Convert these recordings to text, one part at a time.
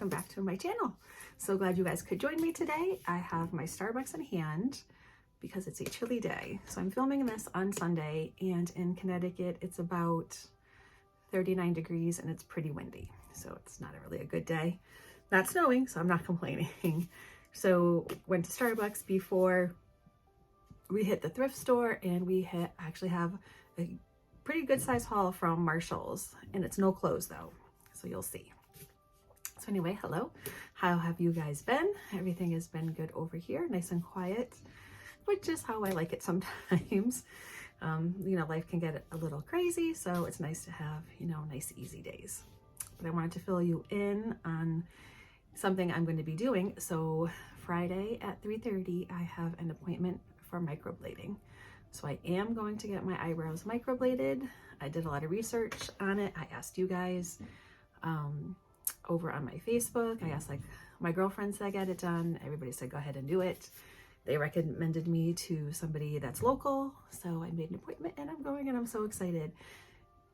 welcome back to my channel. So glad you guys could join me today. I have my Starbucks in hand because it's a chilly day. So I'm filming this on Sunday, and in Connecticut it's about 39 degrees and it's pretty windy. So it's not really a good day. Not snowing, so I'm not complaining. So went to Starbucks before we hit the thrift store, and we actually have a pretty good size haul from Marshall's, and it's no clothes though, so you'll see. So anyway, hello, how have you guys been? Everything has been good over here, nice and quiet, which is how I like it sometimes. You know, life can get a little crazy, so it's nice to have, you know, nice easy days. But I wanted to fill you in on something I'm going to be doing. So Friday at 3:30 I have an appointment for microblading. So I am going to get my eyebrows microbladed. I did a lot of research on it. I asked you guys over on my Facebook. I asked like my girlfriends that get it done. Everybody said go ahead and do it. They recommended me to somebody that's local. So I made an appointment and I'm going, and I'm so excited.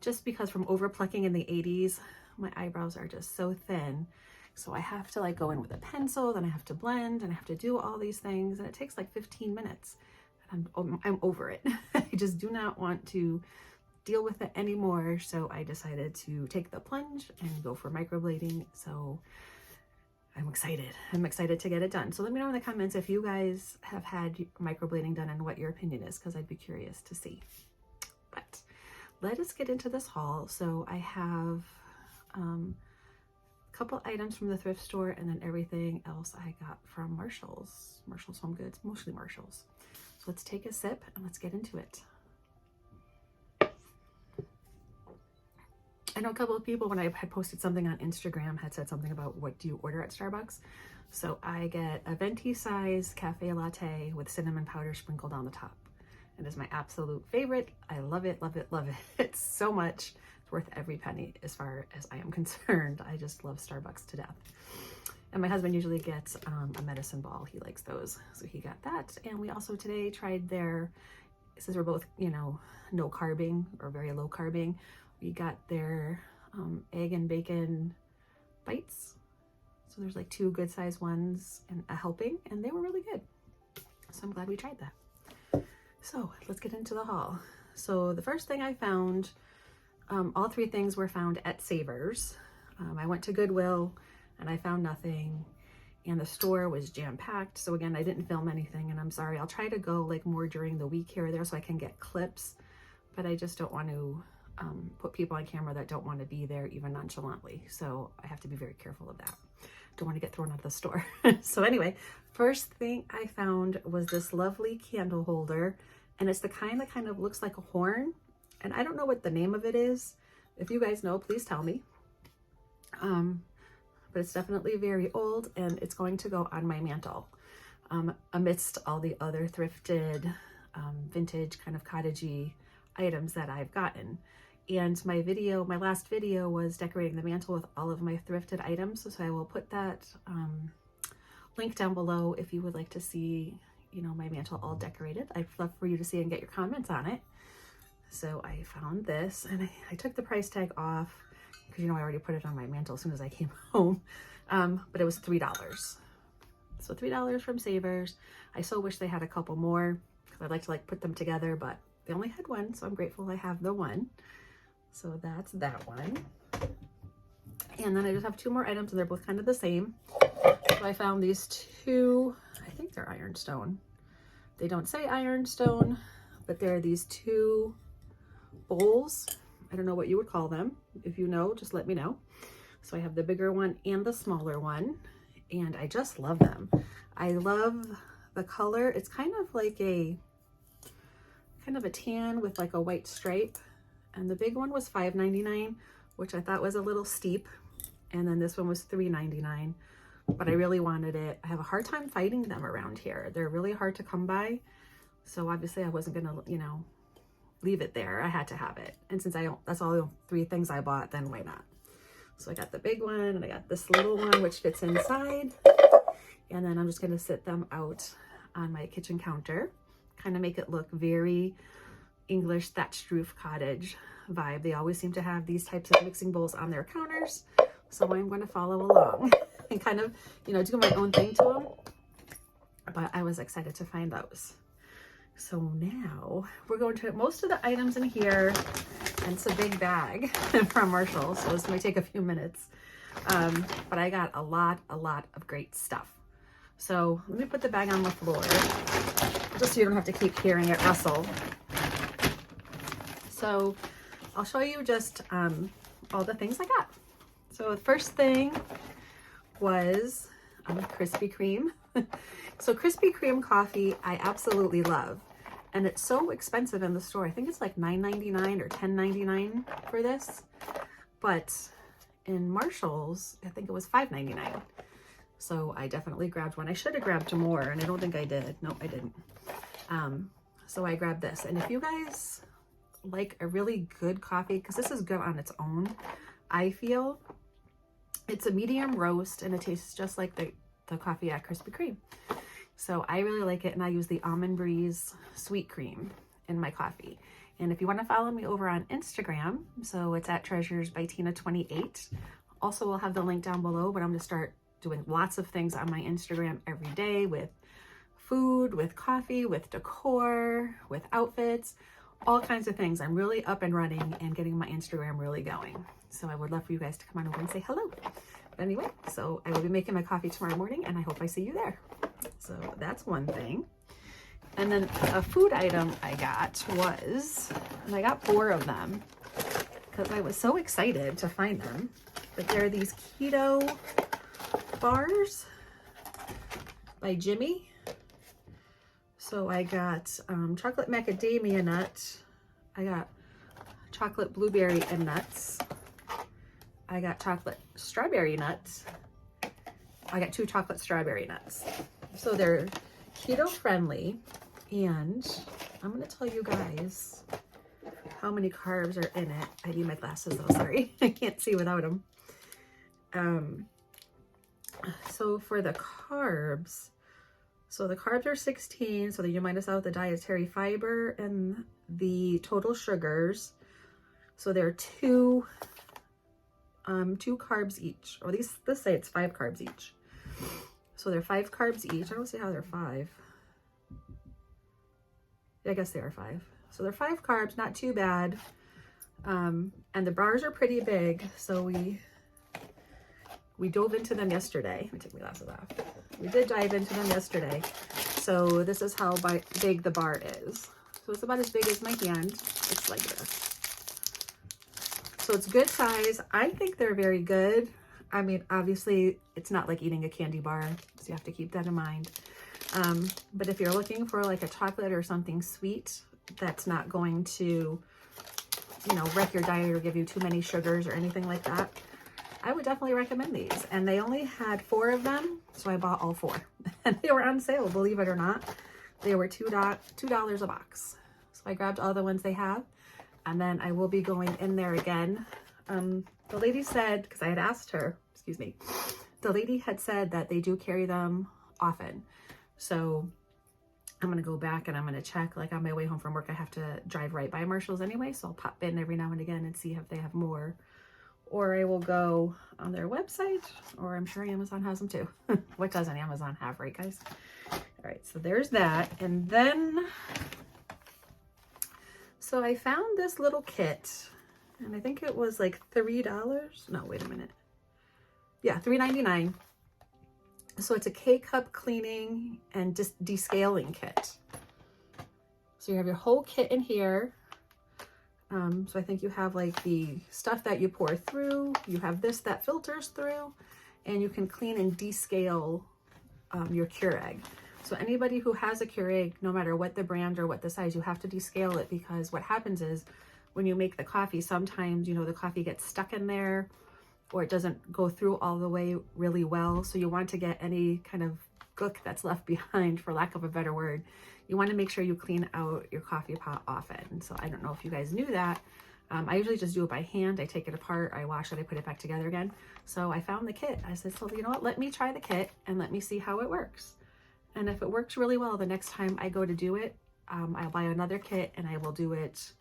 Just because from over plucking in the 80s, my eyebrows are just so thin. So I have to like go in with a pencil, then I have to blend, and I have to do all these things, and it takes like 15 minutes. And I'm over it. I just do not want to deal with it anymore. So I decided to take the plunge and go for microblading. So I'm excited. I'm excited to get it done. So let me know in the comments if you guys have had microblading done and what your opinion is, because I'd be curious to see. But let us get into this haul. So I have a couple items from the thrift store, and then everything else I got from Marshall's Home Goods, mostly Marshall's. So let's take a sip and let's get into it. I know a couple of people, when I had posted something on Instagram, had said something about what do you order at Starbucks. So I get a venti size cafe latte with cinnamon powder sprinkled on the top. It is my absolute favorite. I love it, love it, love it. It's so much. It's worth every penny as far as I am concerned. I just love Starbucks to death. And my husband usually gets a medicine ball. He likes those. So he got that. And we also today tried their, since we're both, you know, no carbing or very low carbing, we got their egg and bacon bites. So there's like 2 good sized ones and a helping, and they were really good. So I'm glad we tried that. So let's get into the haul. So the first thing I found, all 3 things were found at Savers. I went to Goodwill and I found nothing, and the store was jam-packed. So again, I didn't film anything, and I'm sorry. I'll try to go like more during the week here or there so I can get clips, but I just don't want to put people on camera that don't want to be there even nonchalantly. So I have to be very careful of that. Don't want to get thrown out of the store. So anyway, first thing I found was this lovely candle holder, and it's the kind that kind of looks like a horn, and I don't know what the name of it is. If you guys know, please tell me. But it's definitely very old, and it's going to go on my mantle amidst all the other thrifted, vintage kind of cottagey items that I've gotten. And my last video was decorating the mantle with all of my thrifted items. So I will put that link down below if you would like to see, you know, my mantle all decorated. I'd love for you to see and get your comments on it. So I found this, and I took the price tag off because, you know, I already put it on my mantle as soon as I came home. But it was $3. So $3 from Savers. I so wish they had a couple more because I'd like to like put them together, but they only had one, so I'm grateful I have the one. So that's that one. And then I just have 2 more items, and they're both kind of the same. So I found these 2, I think they're ironstone. They don't say ironstone, but they're these 2 bowls. I don't know what you would call them. If you know, just let me know. So I have the bigger one and the smaller one, and I just love them. I love the color. It's kind of like a tan with like a white stripe, and the big one was $5.99, which I thought was a little steep, and then this one was $3.99, but I really wanted it. I have a hard time finding them around here. They're really hard to come by, so obviously I wasn't gonna, you know, leave it there. I had to have it, and since that's all the 3 things I bought, then why not? So I got the big one, and I got this little one which fits inside, and then I'm just gonna sit them out on my kitchen counter, kind of make it look very English thatched roof cottage vibe. They always seem to have these types of mixing bowls on their counters, so I'm going to follow along. kind of, you know, do my own thing to them. But I was excited to find those. So now we're going to most of the items in here, and it's a big bag from Marshall, so this might take a few minutes. But I got a lot of great stuff. So let me put the bag on the floor, just so you don't have to keep hearing it rustle. So I'll show you just all the things I got. So the first thing was Krispy Kreme. So Krispy Kreme coffee I absolutely love, and it's so expensive in the store. I think it's like $9.99 or $10.99 for this, but in Marshall's I think it was $5.99. So I definitely grabbed one. I should have grabbed more, and I don't think I did. Nope, I didn't. So I grabbed this, and if you guys like a really good coffee, because this is good on its own, I feel it's a medium roast and it tastes just like the coffee at Krispy Kreme. So I really like it, and I use the Almond Breeze sweet cream in my coffee. And if you want to follow me over on Instagram, so it's at Treasures by Tina 28. Also, we'll have the link down below, but I'm going to start doing lots of things on my Instagram every day, with food, with coffee, with decor, with outfits, all kinds of things. I'm really up and running and getting my Instagram really going. So I would love for you guys to come on over and say hello. But anyway, so I will be making my coffee tomorrow morning, and I hope I see you there. So that's one thing. And then a food item I got was, and I got 4 of them because I was so excited to find them, but they're these keto bars by Jimmy. So I got chocolate macadamia nut, I got chocolate blueberry and nuts, I got chocolate strawberry nuts, I got 2 chocolate strawberry nuts. So they're keto friendly, and I'm gonna tell you guys how many carbs are in it. I need my glasses though, sorry. I can't see without them. So for the carbs, so the carbs are 16, so that you minus out the dietary fiber and the total sugars. So they're 2 carbs each, or let's say it's 5 carbs each. So they're 5 carbs each. I don't see how they're 5. I guess they are 5. So they're 5 carbs, not too bad. And the bars are pretty big, so we dove into them yesterday. Let me take my glasses off. We did dive into them yesterday. So this is how big the bar is. So it's about as big as my hand. It's like this. So it's good size. I think they're very good. I mean, obviously it's not like eating a candy bar, so you have to keep that in mind. But if you're looking for like a chocolate or something sweet that's not going to, you know, wreck your diet or give you too many sugars or anything like that, I would definitely recommend these. And they only had 4 of them, so I bought all 4. And they were on sale, believe it or not. They were $2 a box. So I grabbed all the ones they have, and then I will be going in there again. The lady said, because I had asked her, excuse me, the lady had said that they do carry them often. So I'm going to go back and I'm going to check, like on my way home from work, I have to drive right by Marshall's anyway. So I'll pop in every now and again and see if they have more. Or I will go on their website, or I'm sure Amazon has them too. What doesn't Amazon have, right guys? All right, so there's that. And then, so I found this little kit, and I think it was like $3. No, wait a minute. Yeah, $3.99. So it's a K-cup cleaning and just descaling kit. So you have your whole kit in here. So I think you have like the stuff that you pour through, you have this that filters through, and you can clean and descale your Keurig. So anybody who has a Keurig, no matter what the brand or what the size, you have to descale it, because what happens is when you make the coffee, sometimes, you know, the coffee gets stuck in there, or it doesn't go through all the way really well. So you want to get any kind of gook that's left behind, for lack of a better word. You want to make sure you clean out your coffee pot often. So I don't know if you guys knew that. I usually just do it by hand. I take it apart, I wash it, I put it back together again. So I found the kit. I said, so you know what, let me try the kit and let me see how it works. And if it works really well, the next time I go to do it, I'll buy another kit and I will do it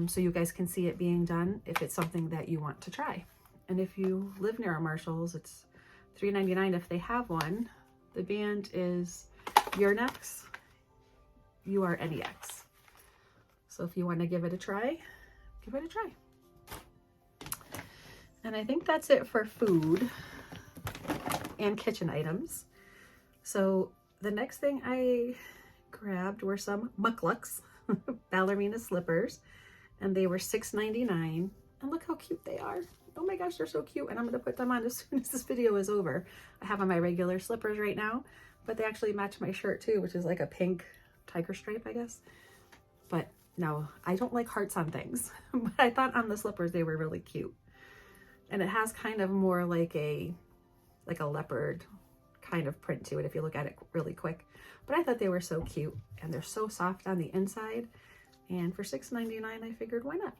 so you guys can see it being done if it's something that you want to try. And if you live near a Marshall's, it's $3.99 if they have one. The band is Your Next, URNEX. So if you want to give it a try, give it a try. And I think that's it for food and kitchen items. So the next thing I grabbed were some mucklucks, ballerina slippers, and they were $6.99. And look how cute they are. Oh my gosh, they're so cute. And I'm going to put them on as soon as this video is over. I have on my regular slippers right now, but they actually match my shirt too, which is like a pink tiger stripe, I guess. But no, I don't like hearts on things, but I thought on the slippers they were really cute. And it has kind of more like a leopard kind of print to it if you look at it really quick. But I thought they were so cute, and they're so soft on the inside. And for $6.99, I figured, why not?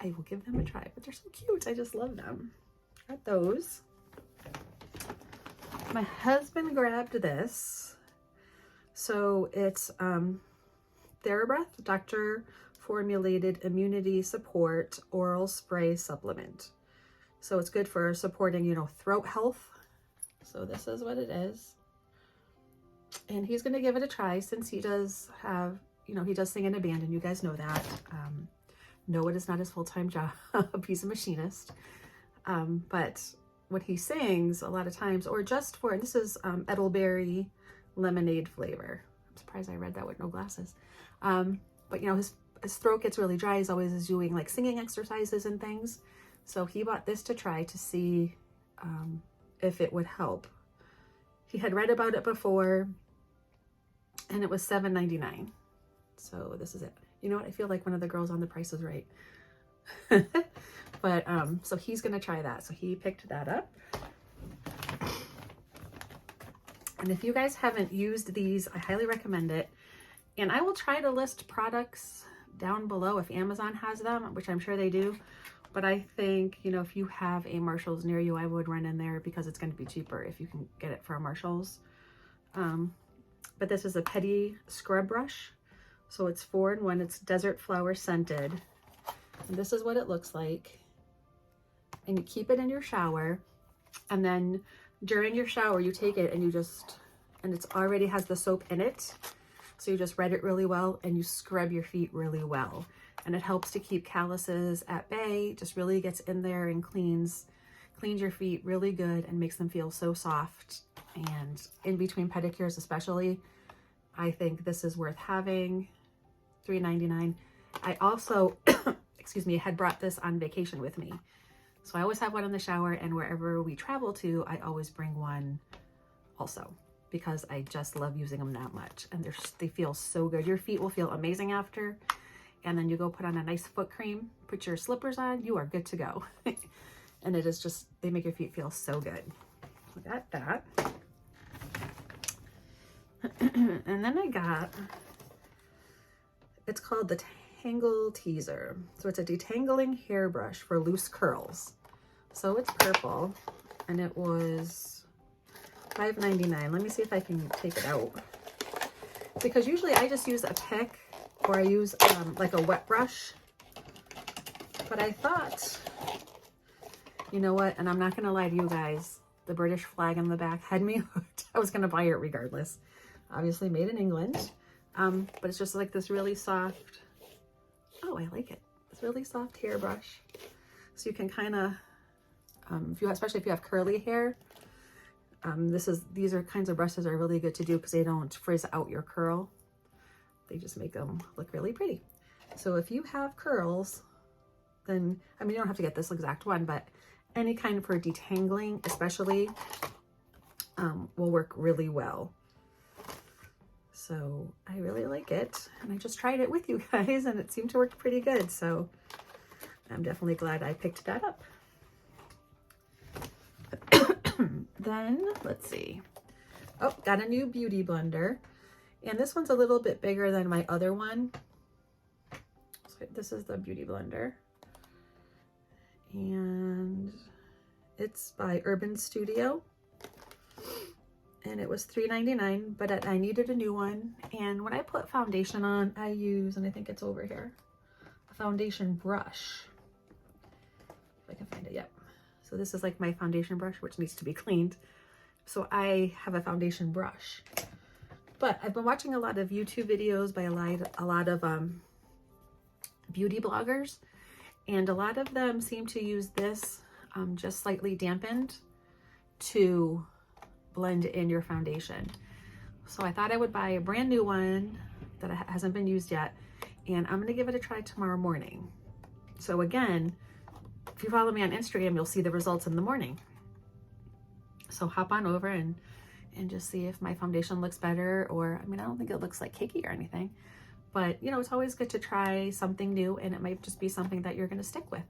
I will give them a try, but they're so cute. I just love them. Got those. My husband grabbed this. So it's TheraBreath Doctor Formulated Immunity Support Oral Spray Supplement. So it's good for supporting, you know, throat health. So this is what it is. And he's going to give it a try since he does have, you know, he does sing in a band, and you guys know that. No, it is not his full-time job. He's a machinist. But when he sings, a lot of times, or just for, and this is Edelberry lemonade flavor. I'm surprised I read that with no glasses. But you know, his throat gets really dry. He's always doing like singing exercises and things. So he bought this to try to see if it would help. He had read about it before, and it was $7.99. So this is it. You know what? I feel like one of the girls on The Price is Right. But so he's gonna try that. So he picked that up. And if you guys haven't used these, I highly recommend it. And I will try to list products down below if Amazon has them, which I'm sure they do. But I think, you know, if you have a Marshall's near you, I would run in there because it's going to be cheaper if you can get it from Marshall's. But this is a Petty Scrub Brush. So it's 4-in-1. It's desert flower scented. And this is what it looks like. And you keep it in your shower. And then during your shower, you take it and you just, and it's already has the soap in it. So you just ret it really well and you scrub your feet really well. And it helps to keep calluses at bay. Just really gets in there and cleans your feet really good and makes them feel so soft. And in between pedicures especially, I think this is worth having. $3.99. I also, excuse me, had brought this on vacation with me. So I always have one in the shower, and wherever we travel to, I always bring one also because I just love using them that much. And they feel so good. Your feet will feel amazing after. And then you go put on a nice foot cream, put your slippers on, you are good to go. And it is just, they make your feet feel so good. So I got that. And then I got, it's called the Tangle Teaser. So it's a detangling hairbrush for loose curls. So it's purple, and it was $5.99. Let me see if I can take it out. Because usually I just use a pick, or I use like a wet brush. But I thought, you know what? And I'm not going to lie to you guys. The British flag on the back had me hooked. I was going to buy it regardless. Obviously made in England. But it's just like this really soft. Oh, I like it. It's really soft hairbrush. So you can kind of, especially if you have curly hair, these are kinds of brushes are really good to do because they don't frizz out your curl. They just make them look really pretty. So if you have curls, then, I mean, you don't have to get this exact one, but any kind for detangling, especially, will work really well. So I really like it. And I just tried it with you guys and it seemed to work pretty good. So I'm definitely glad I picked that up. Then, let's see. Oh, got a new beauty blender. And this one's a little bit bigger than my other one. So this is the beauty blender. And it's by Urban Studio. And it was $3.99, but I needed a new one. And when I put foundation on, I use, and I think it's over here, a foundation brush. If I can find it, yep. So this is like my foundation brush, which needs to be cleaned. So I have a foundation brush. But I've been watching a lot of YouTube videos by a lot of beauty bloggers, and a lot of them seem to use this just slightly dampened to blend in your foundation. So I thought I would buy a brand new one that hasn't been used yet, and I'm gonna give it a try tomorrow morning. So again, if you follow me on Instagram, you'll see the results in the morning. So hop on over and just see if my foundation looks better, or, I mean, I don't think it looks like cakey or anything, but you know, it's always good to try something new, and it might just be something that you're gonna stick with.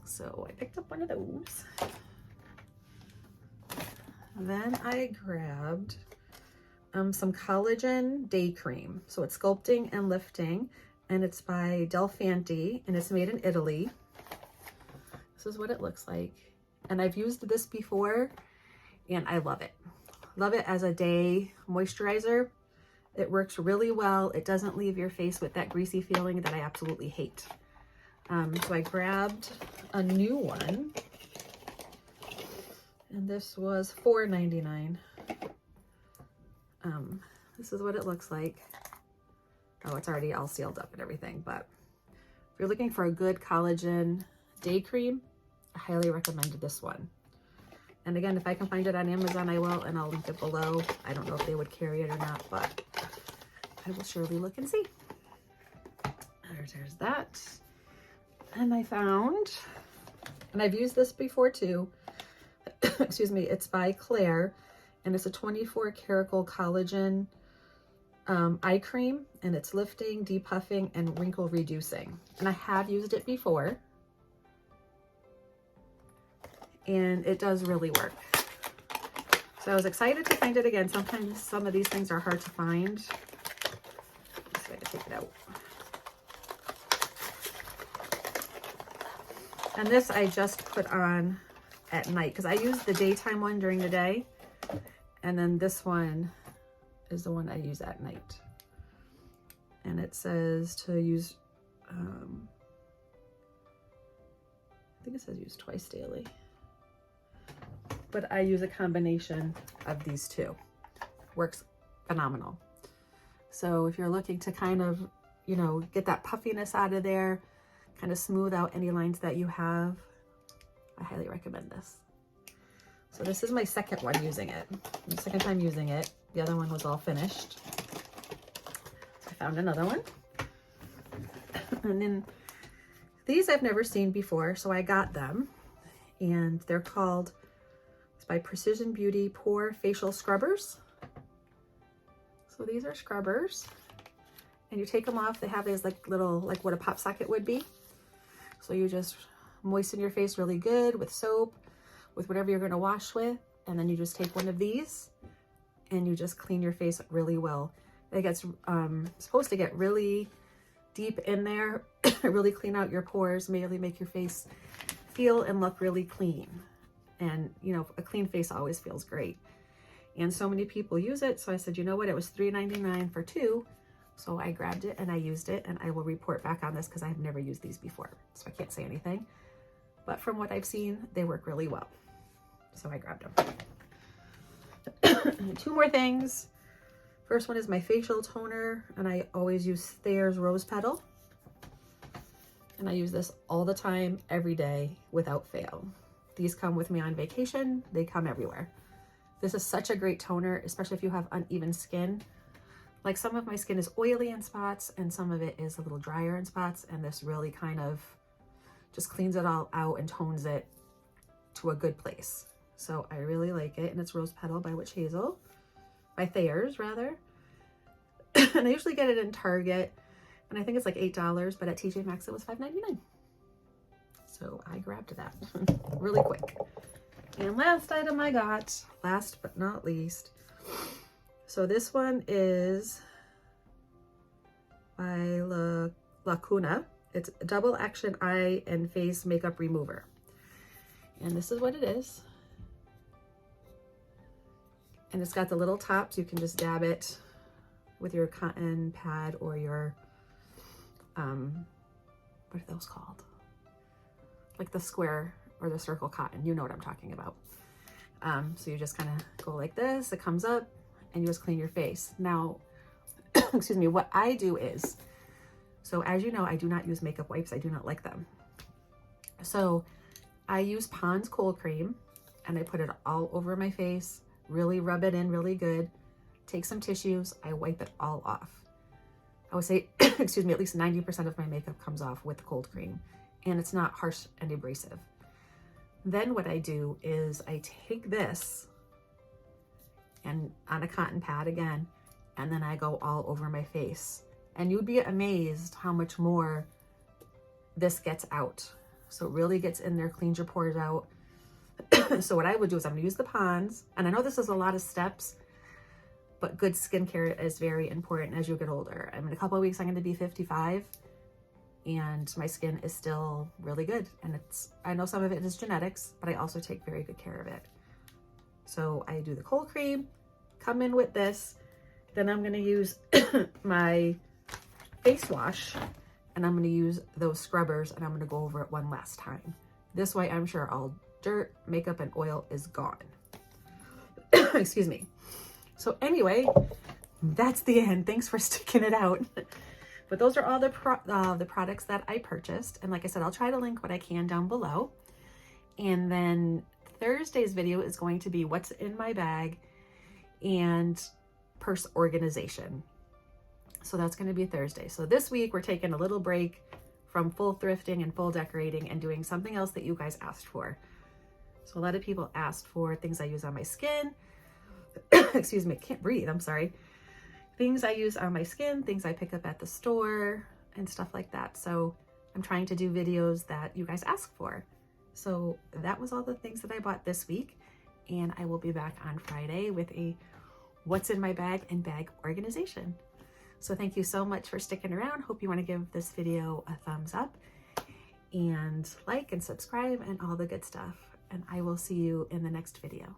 So I picked up one of those. Then I grabbed some collagen day cream. So it's sculpting and lifting, and it's by Delfanti, and it's made in Italy. This is what it looks like. And I've used this before, and I love it. Love it as a day moisturizer. It works really well. It doesn't leave your face with that greasy feeling that I absolutely hate. So I grabbed a new one, and this was $4.99. This is what it looks like. Oh, it's already all sealed up and everything, but if you're looking for a good collagen day cream, I highly recommend this one. And again, if I can find it on Amazon, I will, and I'll link it below. I don't know if they would carry it or not, but I will surely look and see. There's that. And I found, and I've used this before too, excuse me, it's by Claire, and it's a 24 karat collagen eye cream, and it's lifting, depuffing, and wrinkle reducing. And I have used it before, and it does really work. So I was excited to find it again. Sometimes some of these things are hard to find. Just gotta take it out. And this I just put on at night, because I use the daytime one during the day, and then this one is the one I use at night. And it says to use, I think it says use twice daily, but I use a combination of these two. Works phenomenal. So if you're looking to kind of, you know, get that puffiness out of there, kind of smooth out any lines that you have, I highly recommend this. So this is my second one using it. The second time using it. The other one was all finished. So I found another one. And then these I've never seen before, so I got them. And they're called, it's by Precision Beauty Pore Facial Scrubbers. So these are scrubbers. And you take them off, they have these like little, like what a pop socket would be. So you just moisten your face really good with soap, with whatever you're going to wash with, and then you just take one of these and you just clean your face really well. It gets supposed to get really deep in there, really clean out your pores, really make your face feel and look really clean. And you know, a clean face always feels great. And so many people use it, so I said, you know what, it was $3.99 for two. So I grabbed it and I used it, and I will report back on this because I have never used these before, so I can't say anything. But from what I've seen, they work really well. So I grabbed them. Two more things. First one is my facial toner, and I always use Thayer's Rose Petal. And I use this all the time, every day, without fail. These come with me on vacation. They come everywhere. This is such a great toner, especially if you have uneven skin. Like some of my skin is oily in spots, and some of it is a little drier in spots, and this really kind of just cleans it all out and tones it to a good place. So I really like it, and it's Rose Petal by Witch Hazel, by Thayer's rather. And I usually get it in Target, and I think it's like $8, but at TJ Maxx it was $5.99. So I grabbed that really quick. And last item I got, last but not least, so this one is by La Cuna. It's a double action eye and face makeup remover. And this is what it is. And it's got the little tops. You can just dab it with your cotton pad or your, what are those called? Like the square or the circle cotton. You know what I'm talking about. So you just kind of go like this, it comes up, and you just clean your face. Now, excuse me, what I do is, so as you know, I do not use makeup wipes. I do not like them. So I use Pond's cold cream and I put it all over my face, really rub it in really good, take some tissues, I wipe it all off. I would say, excuse me, at least 90% of my makeup comes off with the cold cream, and it's not harsh and abrasive. Then what I do is I take this and on a cotton pad again, and then I go all over my face. And you'd be amazed how much more this gets out. So it really gets in there, cleans your pores out. So what I would do is I'm gonna use the Pond's, and I know this is a lot of steps, but good skincare is very important as you get older. In a couple of weeks, I'm gonna be 55, and my skin is still really good. And I know some of it is genetics, but I also take very good care of it. So I do the cold cream, come in with this, then I'm gonna use my face wash, and I'm gonna use those scrubbers, and I'm gonna go over it one last time. This way I'm sure all dirt, makeup, and oil is gone. Excuse me. So anyway, that's the end. Thanks for sticking it out. But those are all the products that I purchased. And like I said, I'll try to link what I can down below. And then Thursday's video is going to be what's in my bag and purse organization. So that's going to be Thursday. So this week we're taking a little break from full thrifting and full decorating and doing something else that you guys asked for. So a lot of people asked for things I use on my skin. Excuse me, I can't breathe, I'm sorry. Things I use on my skin, things I pick up at the store, and stuff like that. So I'm trying to do videos that you guys asked for. So that was all the things that I bought this week. And I will be back on Friday with a what's in my bag and bag organization. So thank you so much for sticking around. Hope you want to give this video a thumbs up and like and subscribe and all the good stuff. And I will see you in the next video.